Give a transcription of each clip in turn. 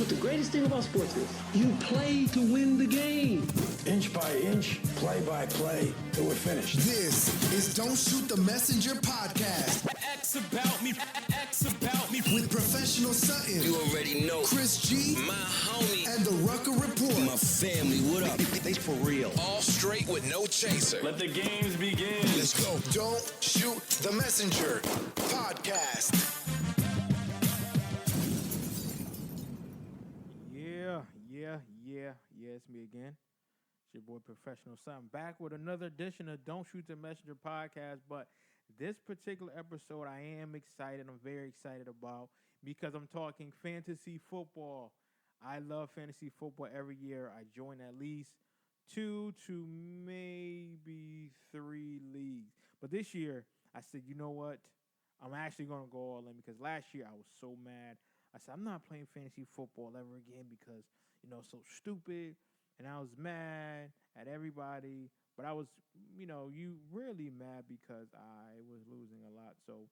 But the greatest thing about sports is you play to win the game. Inch by inch, play by play, till we're finished. This is Don't Shoot the Messenger podcast. X about me. With Professional Sutton. You already know. Chris G. My homie. And the Rucker Report. My family, what up? They for real. All straight with no chaser. Let the games begin. Let's go. Don't Shoot the Messenger podcast. Yeah, it's me again. It's your boy Professional Sutton, back with another edition of Don't Shoot the Messenger podcast. But this particular episode I am excited. I'm very excited about because I'm talking fantasy football. I love fantasy football every year. I join at least 2 to maybe 3 leagues. But this year, I said, you know what? I'm actually going to go all in because last year I was so mad. I said, I'm not playing fantasy football ever again because, so stupid. And I was mad at everybody. But I was, you really mad because I was losing a lot. So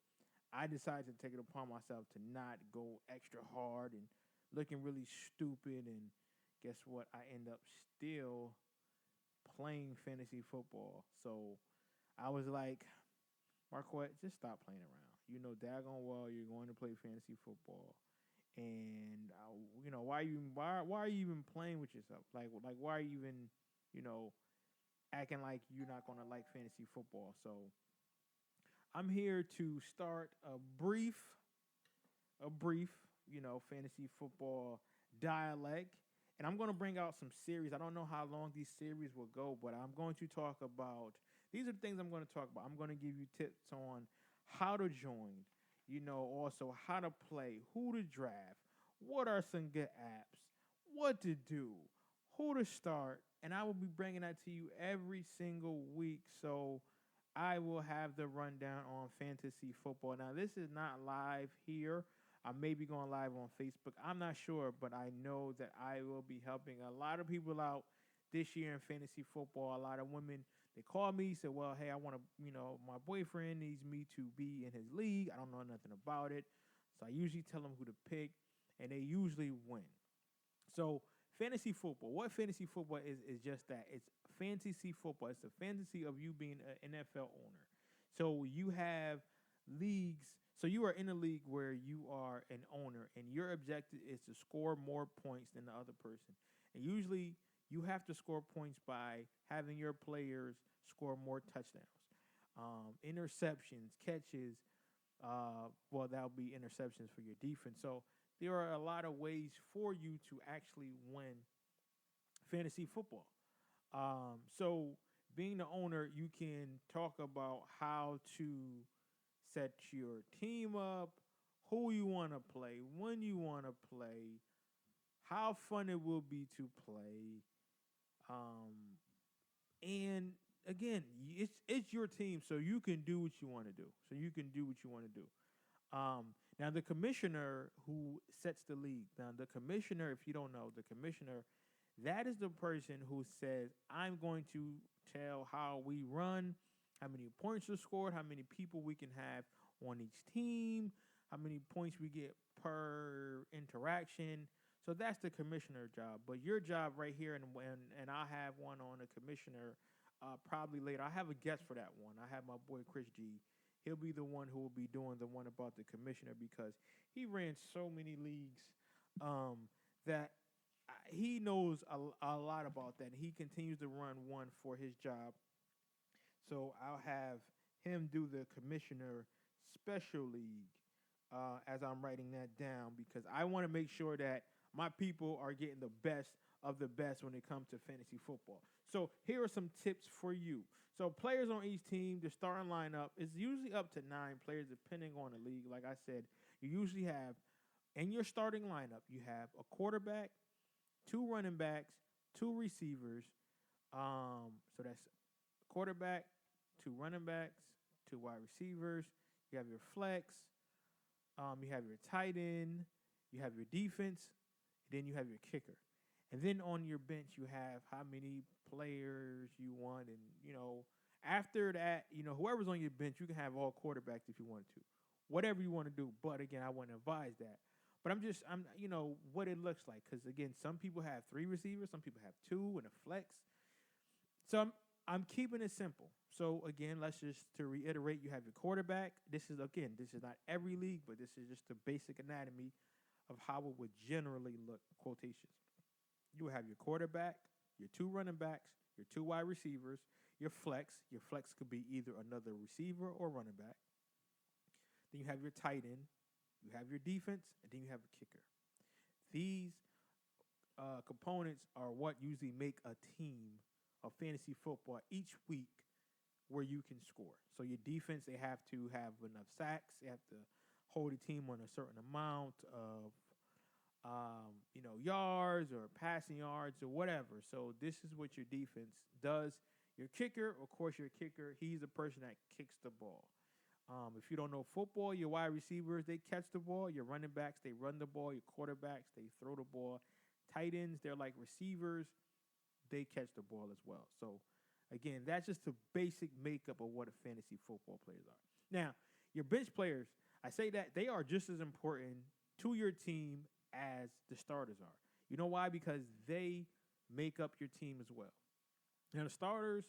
I decided to take it upon myself to not go extra hard and looking really stupid. And guess what? I end up still playing fantasy football. So I was like, Marquette, just stop playing around. You know daggone well you're going to play fantasy football. And why are you even playing with yourself? Like why are you even, acting like you're not gonna like fantasy football? So I'm here to start a brief, fantasy football dialect, and I'm gonna bring out some series. I don't know how long these series will go, but I'm going to talk about. These are the things I'm going to talk about. I'm going to give you tips on how to join. Also how to play, who to draft, what are some good apps, what to do, who to start, and I will be bringing that to you every single week. So I will have the rundown on fantasy football. Now, this is not live here. I may be going live on Facebook. I'm not sure, but I know that I will be helping a lot of people out this year in fantasy football. A lot of women, they call me, said, well, hey, I want to, my boyfriend needs me to be in his league. I don't know nothing about it. So I usually tell them who to pick, and they usually win. So fantasy football, what fantasy football is just that. It's fantasy football. It's the fantasy of you being an NFL owner. So you have leagues. So you are in a league where you are an owner, and your objective is to score more points than the other person. And usually you have to score points by having your players score more touchdowns, interceptions, catches. That'll be interceptions for your defense. So there are a lot of ways for you to actually win fantasy football. So being the owner, you can talk about how to set your team up, who you want to play, when you want to play, how fun it will be to play. And again, it's your team, so you can do what you want to do. Now the commissioner who sets the league. Now the commissioner, if you don't know, the commissioner, that is the person who says, I'm going to tell how we run, how many points are scored, how many people we can have on each team, how many points we get per interaction. So that's the commissioner job. But your job right here, and I'll have one on the commissioner probably later. I have a guest for that one. I have my boy Chris G. He'll be the one who will be doing the one about the commissioner because he ran so many leagues that he knows a lot about that. He continues to run one for his job. So I'll have him do the commissioner special league as I'm writing that down because I want to make sure that my people are getting the best of the best when it comes to fantasy football. So here are some tips for you. So players on each team, the starting lineup is usually up to 9 players depending on the league. Like I said, you usually have, in your starting lineup, you have a quarterback, 2 running backs, 2 receivers. So that's quarterback, 2 running backs, 2 wide receivers. You have your flex. You have your tight end. You have your defense. Then you have your kicker. And then on your bench, you have how many players you want. And, after that, whoever's on your bench, you can have all quarterbacks if you wanted to. Whatever you want to do. But, again, I wouldn't advise that. But I'm what it looks like. Because again, some people have 3 receivers, some people have 2 and a flex. So I'm keeping it simple. So again, to reiterate, you have your quarterback. This is not every league, but this is just the basic anatomy of how it would generally look, quotations. You have your quarterback, your 2 running backs, your 2 wide receivers, your flex. Your flex could be either another receiver or running back. Then you have your tight end, you have your defense, and then you have a kicker. These components are what usually make a team of fantasy football each week where you can score. So your defense, they have to have enough sacks. They have to hold the team on a certain amount of yards or passing yards or whatever. So this is what your defense does. Your kicker, of course, he's the person that kicks the ball. If you don't know football, your wide receivers, they catch the ball. Your running backs, they run the ball. Your quarterbacks, they throw the ball. Tight ends, they're like receivers. They catch the ball as well. So, again, that's just the basic makeup of what a fantasy football players are. Now, your bench players, I say that they are just as important to your team as the starters are. You know why? Because they make up your team as well. Now, the starters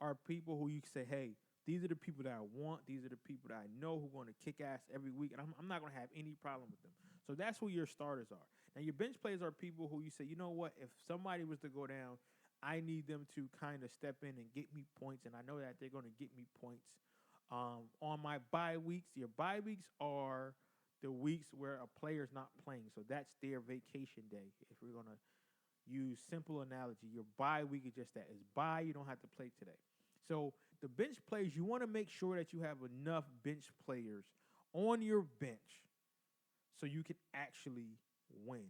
are people who you can say, hey, these are the people that I want. These are the people that I know who are going to kick ass every week, and I'm not going to have any problem with them. So that's who your starters are. Now, your bench players are people who you say, you know what, if somebody was to go down, I need them to kind of step in and get me points, and I know that they're going to get me points on my bye weeks. Your bye weeks are the weeks where a player's not playing, so that's their vacation day. If we're going to use simple analogy, your bye week is just that. It's bye, you don't have to play today. So the bench players, you want to make sure that you have enough bench players on your bench so you can actually win.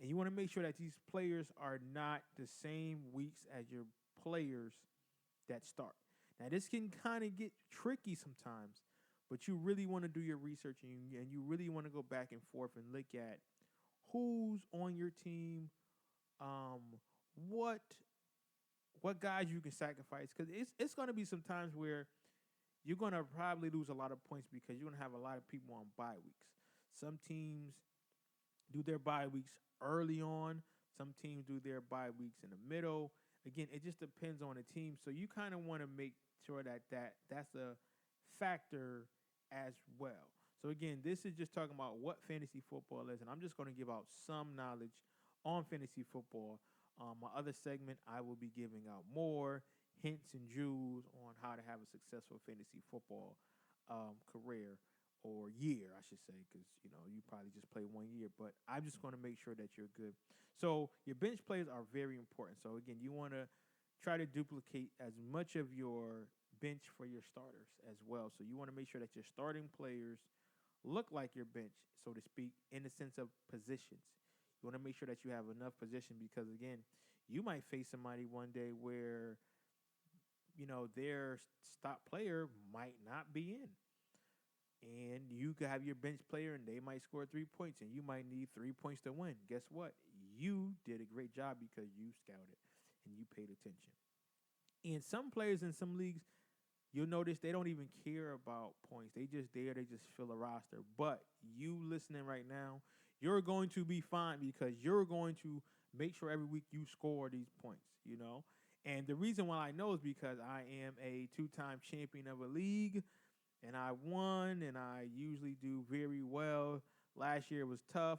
And you want to make sure that these players are not the same weeks as your players that start. Now, this can kind of get tricky sometimes, but you really want to do your research and you really want to go back and forth and look at who's on your team, what guys you can sacrifice. Because it's going to be some times where you're going to probably lose a lot of points because you're going to have a lot of people on bye weeks. Some teams do their bye weeks early on. Some teams do their bye weeks in the middle. Again, it just depends on the team. So you kind of want to make sure that's a factor as well. So again, this is just talking about what fantasy football is, and I'm just going to give out some knowledge on fantasy football. My other segment, I will be giving out more hints and jewels on how to have a successful fantasy football career. Or year, I should say, because, you probably just play 1 year. But I'm just going to make sure that you're good. So your bench players are very important. So, again, you want to try to duplicate as much of your bench for your starters as well. So you want to make sure that your starting players look like your bench, so to speak, in the sense of positions. You want to make sure that you have enough position because, again, you might face somebody one day where, their top player might not be in. And you could have your bench player and they might score 3 points and you might need 3 points to win. Guess what? You did a great job because you scouted and you paid attention. And some players in some leagues, you'll notice they don't even care about points. They just fill a roster. But you listening right now, you're going to be fine because you're going to make sure every week you score these points, And the reason why I know is because I am a 2-time champion of a league. And I won, and I usually do very well. Last year was tough.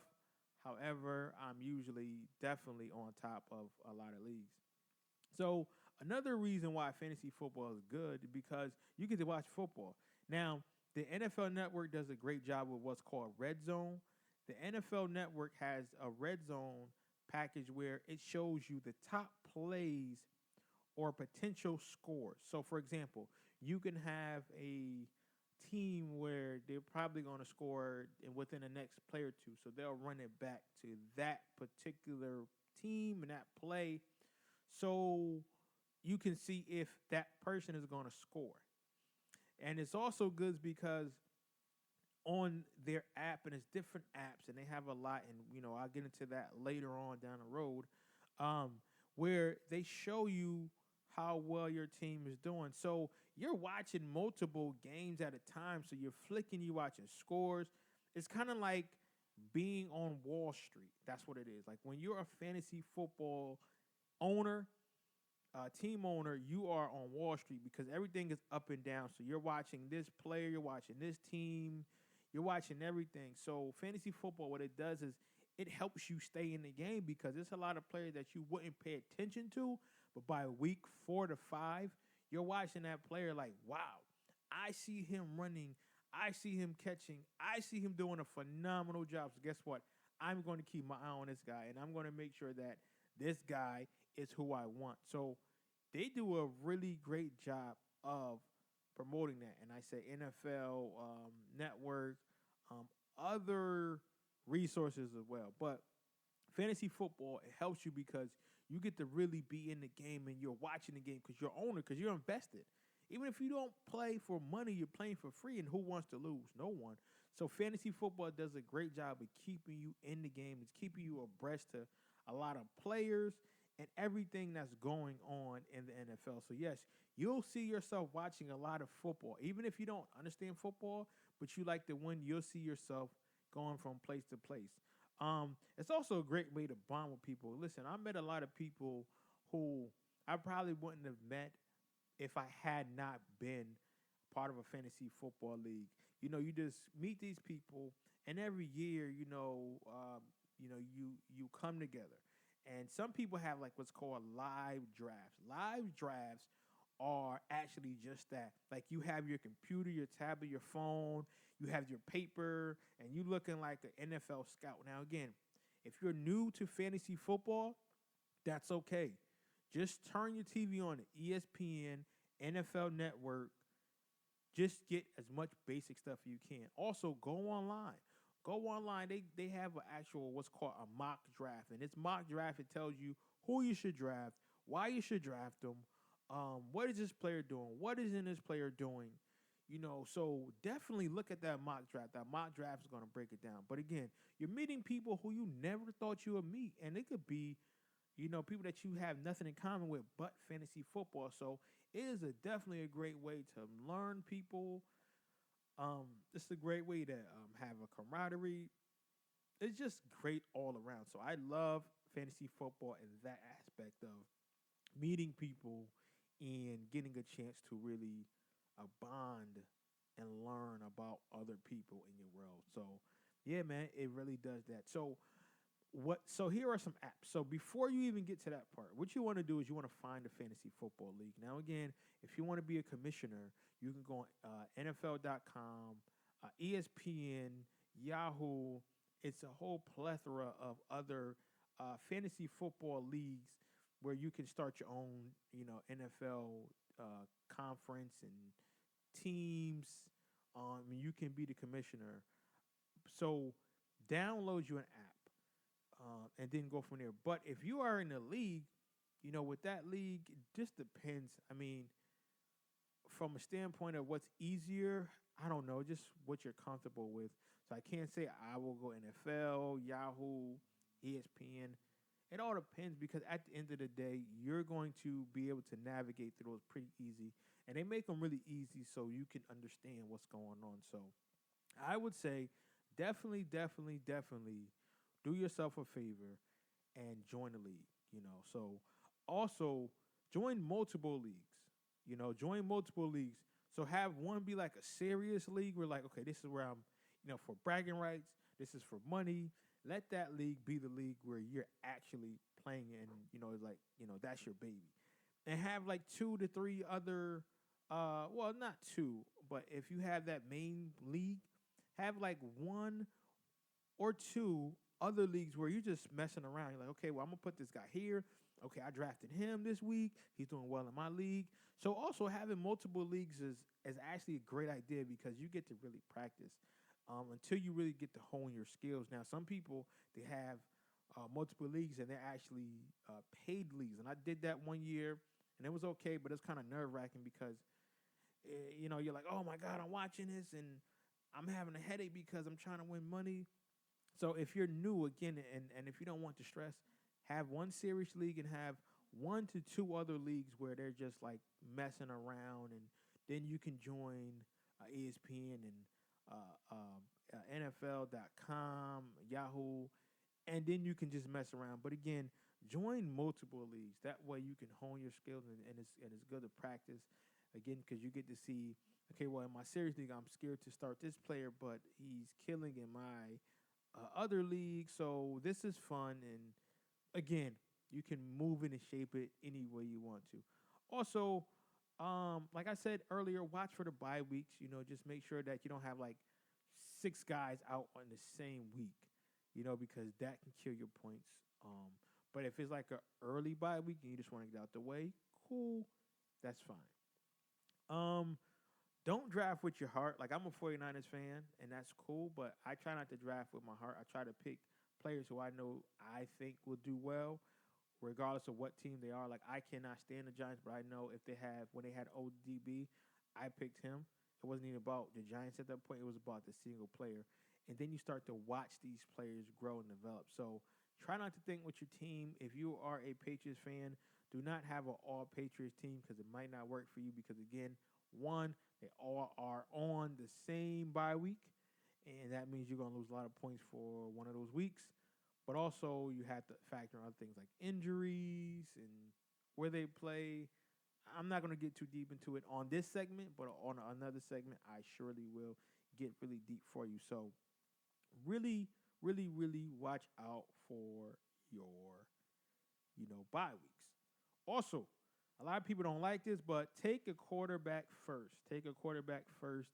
However, I'm usually definitely on top of a lot of leagues. So another reason why fantasy football is good is because you get to watch football. Now, the NFL Network does a great job with what's called Red Zone. The NFL Network has a Red Zone package where it shows you the top plays or potential scores. So, for example, you can have a team where they're probably going to score within the next play or two. So they'll run it back to that particular team and that play so you can see if that person is going to score. And it's also good because on their app, and it's different apps, and they have a lot, and I'll get into that later on down the road, where they show you how well your team is doing. So you're watching multiple games at a time. So you're watching scores. It's kind of like being on Wall Street. That's what it is. Like when you're a fantasy football owner, team owner, you are on Wall Street because everything is up and down. So you're watching this player, you're watching this team, you're watching everything. So fantasy football, what it does is it helps you stay in the game because there's a lot of players that you wouldn't pay attention to, but by week 4 to 5, you're watching that player like, wow, I see him running, I see him catching, I see him doing a phenomenal job. So guess what? I'm going to keep my eye on this guy, and I'm going to make sure that this guy is who I want. So they do a really great job of promoting that. And I say NFL Network, other resources as well. But fantasy football, it helps you because you get to really be in the game and you're watching the game because you're owner, because you're invested. Even if you don't play for money, you're playing for free. And who wants to lose? No one. So fantasy football does a great job of keeping you in the game. It's keeping you abreast to a lot of players and everything that's going on in the NFL. So yes, you'll see yourself watching a lot of football. Even if you don't understand football, but you like to win, you'll see yourself going from place to place. It's also a great way to bond with people. Listen, I met a lot of people who I probably wouldn't have met if I had not been part of a fantasy football league. You know, you just meet these people, and every year, you come together. And some people have like what's called live drafts. Live drafts are actually just that. Like you have your computer, your tablet, your phone, you have your paper, and you looking like an NFL scout. Now, again, if you're new to fantasy football, that's okay. Just turn your TV on to ESPN, NFL Network. Just get as much basic stuff you can. Also, go online. Go online. They have an actual what's called a mock draft. And it's mock draft. It tells you who you should draft, why you should draft them, what is this player doing, what isn't this player doing. You know, so definitely look at that mock draft. That mock draft is going to break it down. But again, you're meeting people who you never thought you would meet. And it could be, you know, people that you have nothing in common with but fantasy football. So it is definitely a great way to learn people. It's a great way to have a camaraderie. It's just great all around. So I love fantasy football in that aspect of meeting people and getting a chance to really bond and learn about other people in your world. So yeah, man, it really does that. So here are some apps. So before you even get to that part, what you want to do is you want to find a fantasy football league. Now, again, if you want to be a commissioner, you can go on NFL.com, ESPN, Yahoo. It's a whole plethora of other fantasy football leagues where you can start your own, NFL conference and teams. You can be the commissioner. So download you an app. And then go from there. But if you are in a league, with that league, it just depends. I mean, from a standpoint of what's easier, I don't know, just what you're comfortable with. So I can't say I will go NFL, Yahoo, ESPN. It all depends because at the end of the day, you're going to be able to navigate through those pretty easy. And they make them really easy so you can understand what's going on. So I would say definitely do yourself a favor and join a league, So also join multiple leagues, join multiple leagues. So have one be like a serious league where like, okay, this is where I'm, for bragging rights. This is for money. Let that league be the league where you're actually playing and, that's your baby. And have like 2 to 3 other, well, not 2, but if you have that main league, have like 1 or 2 other leagues where you're just messing around. You're like, okay, well, I'm going to put this guy here. Okay, I drafted him this week. He's doing well in my league. So also having multiple leagues is actually a great idea because you get to really practice until you really get to hone your skills. Now, some people, they have multiple leagues and they're actually paid leagues. And I did that one year and it was okay, but it's kind of nerve-wracking because, you're like, oh, my God, I'm watching this and I'm having a headache because I'm trying to win money. So if you're new, again, and if you don't want to stress, have one serious league and have 1 to 2 other leagues where they're just like messing around, and then you can join ESPN and NFL.com, Yahoo, and then you can just mess around. But again, join multiple leagues. That way you can hone your skills, and it's good to practice. Again, because you get to see, okay, well, in my series league, I'm scared to start this player, but he's killing in my other league. So this is fun. And again, you can move it and shape it any way you want to. Also, like I said earlier, watch for the bye weeks. Just make sure that you don't have like 6 guys out on the same week, because that can kill your points. But if it's like an early bye week and you just want to get out the way, cool, that's fine. Don't draft with your heart. Like, I'm a 49ers fan, and that's cool, but I try not to draft with my heart. I try to pick players who I know I think will do well, regardless of what team they are. Like, I cannot stand the Giants, but I know when they had ODB, I picked him. It wasn't even about the Giants at that point. It was about the single player. And then you start to watch these players grow and develop. So try not to think with your team. If you are a Patriots fan, do not have an all-Patriots team because it might not work for you because, again, one, they all are on the same bye week, and that means you're going to lose a lot of points for one of those weeks. But also you have to factor in other things like injuries and where they play. I'm not going to get too deep into it on this segment, but on another segment, I surely will get really deep for you. So really, really, really watch out for your, bye weeks. Also, a lot of people don't like this, but take a quarterback first. Take a quarterback first.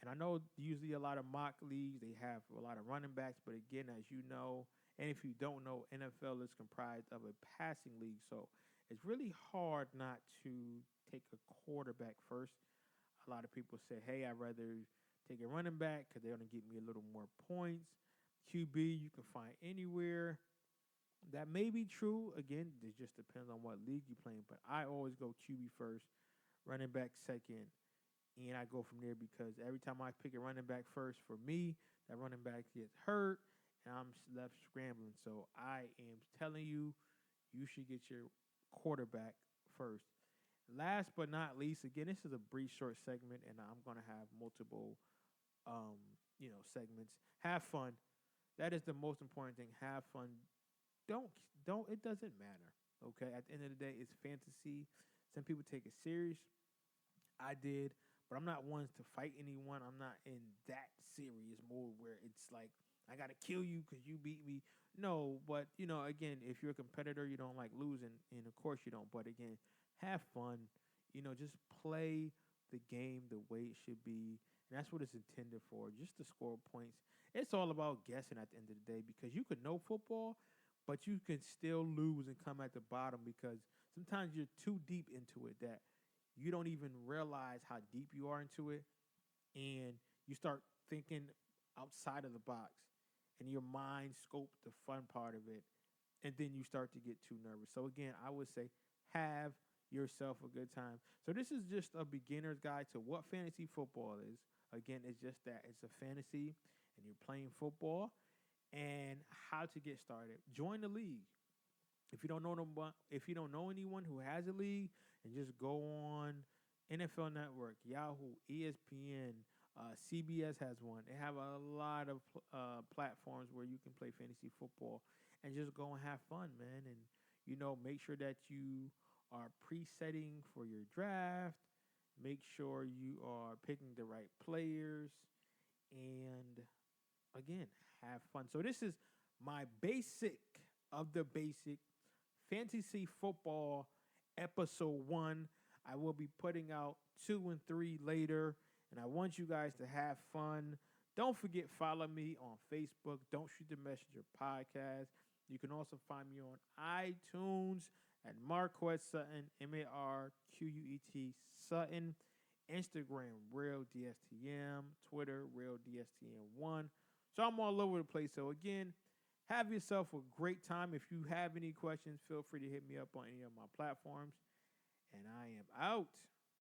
And I know usually a lot of mock leagues, they have a lot of running backs. But again, as you know, and if you don't know, NFL is comprised of a passing league. So it's really hard not to take a quarterback first. A lot of people say, hey, I'd rather take a running back because they're going to get me a little more points. QB, you can find anywhere. That may be true. Again, it just depends on what league you're playing. But I always go QB first, running back second, and I go from there because every time I pick a running back first, for me, that running back gets hurt, and I'm left scrambling. So I am telling you, you should get your quarterback first. Last but not least, again, this is a brief, short segment, and I'm going to have multiple, segments. Have fun. That is the most important thing. Have fun. Don't. It doesn't matter. Okay. At the end of the day, it's fantasy. Some people take it serious. I did, but I'm not one to fight anyone. I'm not in that serious mode where it's like I gotta kill you because you beat me. No, but again, if you're a competitor, you don't like losing, and of course you don't. But again, have fun. Just play the game the way it should be, and that's what it's intended for. Just to score points. It's all about guessing at the end of the day because you could know football, but you can still lose and come at the bottom because sometimes you're too deep into it that you don't even realize how deep you are into it, and you start thinking outside of the box, and your mind scope the fun part of it, and then you start to get too nervous. So again, I would say have yourself a good time. So this is just a beginner's guide to what fantasy football is. Again, it's just that it's a fantasy, and you're playing football, and how to get started. Join the league. If you don't know anyone who has a league, and just go on NFL Network, Yahoo, ESPN, CBS has one. They have a lot of platforms where you can play fantasy football and just go and have fun, man. And make sure that you are presetting for your draft. Make sure you are picking the right players, and again, have fun. So this is my basic of the basic fantasy football episode 1. I will be putting out 2 and 3 later, and I want you guys to have fun. Don't forget, follow me on Facebook. Don't Shoot the Messenger podcast. You can also find me on iTunes at Marquette Sutton, Marquet Sutton. Instagram, Real DSTM. Twitter, Real DSTM1. So I'm all over the place. So again, have yourself a great time. If you have any questions, feel free to hit me up on any of my platforms. And I am out.